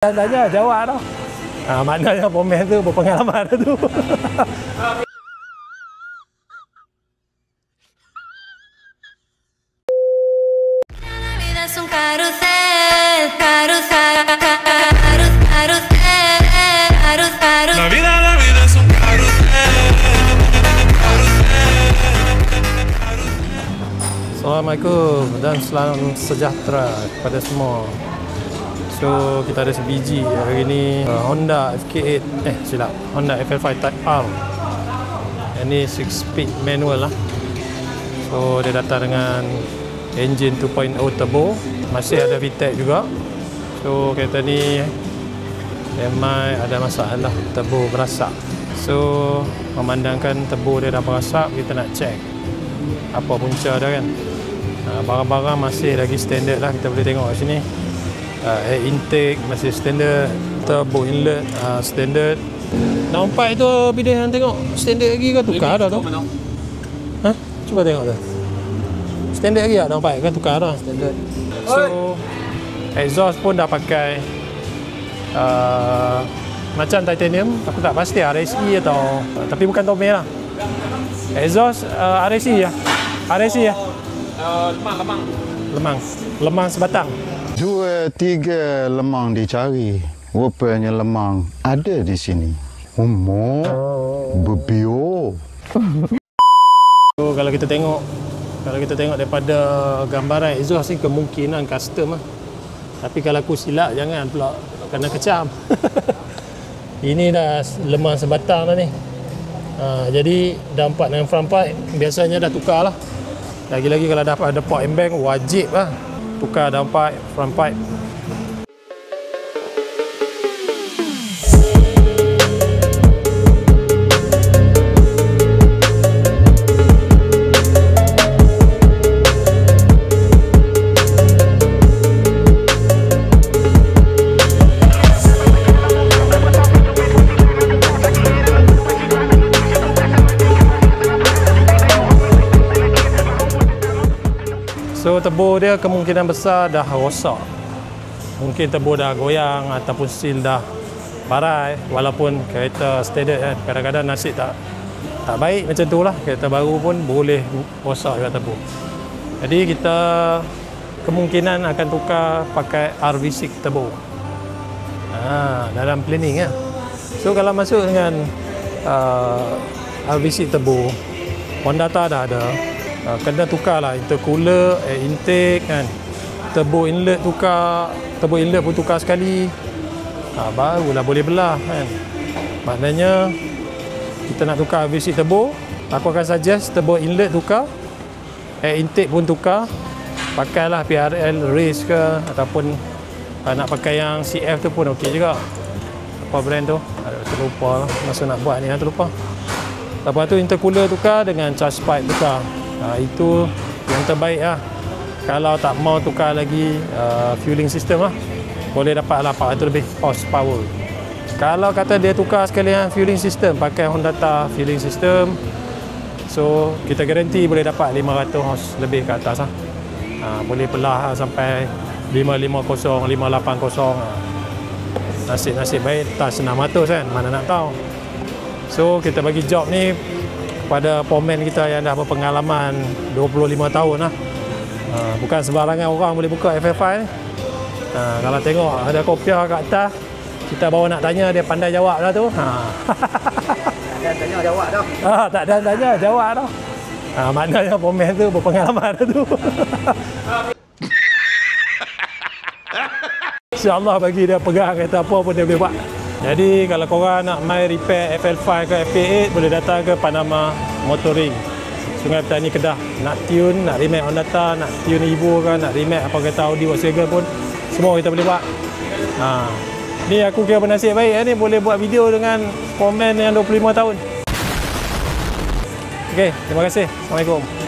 Tanya jawab tau. Maknanya pemain tu berpengalaman tu. Assalamualaikum dan salam sejahtera kepada semua. So kita ada sebiji hari ni Honda FK8 Honda FL5 Type R. Ini 6-speed manual lah. So dia datang dengan engine 2.0 turbo, masih ada VTEC juga. So kereta ni memang ada masalah turbo berasak. So memandangkan turbo dia dah berasak, kita nak check apa punca dia kan. Barang-barang masih lagi standard lah, kita boleh tengok kat sini. Air intake masih standard, turbo inlet standard. Nampak itu bila yang tengok standard lagi ke tukar dah tu? Ha? Cuba tengok tu. Standard lagi tak nampak kan tukar dah standard. So exhaust pun dah pakai macam titanium, aku tak pasti RSE atau tapi bukan Tomei lah. Exhaust RSE ya. RSE ya. Lemang sebatang. 2-3 lemang dicari. Rupanya lemang ada di sini. Berbio. So, kalau kita tengok daripada gambaran exhaust ni kemungkinan custom lah. Tapi kalau aku silap jangan pula kena kecam. Ini dah lemang sebatang dah ni. Jadi dah 4 dengan front pipe biasanya dah tukar lah. Lagi-lagi kalau dah ada port and bank wajib lah tukar down pipe, front pipe. So turbo dia kemungkinan besar dah rosak. Mungkin turbo dah goyang ataupun seal dah barai. Walaupun kereta standard kan, kadang-kadang nasib tak baik macam tu lah. Kereta baru pun boleh rosak juga turbo. Jadi kita kemungkinan akan tukar pakai RV6 turbo. Dalam planning ya. So kalau masuk dengan RV6 turbo, Honda dah ada. Kena tukar lah intercooler, air intake kan, turbo inlet tukar, turbo inlet pun tukar sekali, barulah boleh belah kan. Maknanya kita nak tukar V6 turbo, aku akan suggest turbo inlet tukar, air intake pun tukar, pakailah PRL race ke ataupun nak pakai yang CF tu pun okey juga. Apa brand tu? Terlupa lah masa nak buat ni, terlupa. Lepas tu intercooler tukar dengan charge pipe tukar. Itu yang terbaik lah. Kalau tak mau tukar lagi fueling system lah, boleh dapat lah 400 lebih horsepower. Kalau kata dia tukar sekalian fueling system, pakai Honda fueling system, so kita garanti boleh dapat 500 horse lebih ke atas lah. Boleh belah sampai 550, 580. Nasib baik tak 600 kan, mana nak tahu. So kita bagi job ni pada pomen kita yang dah berpengalaman 25 tahun lah. Bukan sembarangan orang boleh buka FL5 ni. Kalau tengok ada kopiah kat atas, kita baru nak tanya, dia pandai jawab dah tu. Tak ada tanya jawab dah. Tak ada tanya jawab dah. Maknanya pomen tu berpengalaman tu. InsyaAllah bagi dia pegang kereta apa pun dia boleh buat. Jadi kalau korang nak main repair FL5 ke FK8, boleh datang ke Panama Motoring, Sungai Petani, Kedah. Nak tune, nak remake Honda, nak tune Evo ke, nak remake apa kereta Audi, Volkswagen pun, semua kita boleh buat. Ni aku kira bernasib baik ni, boleh buat video dengan komen yang 25 tahun. Okey, terima kasih. Assalamualaikum.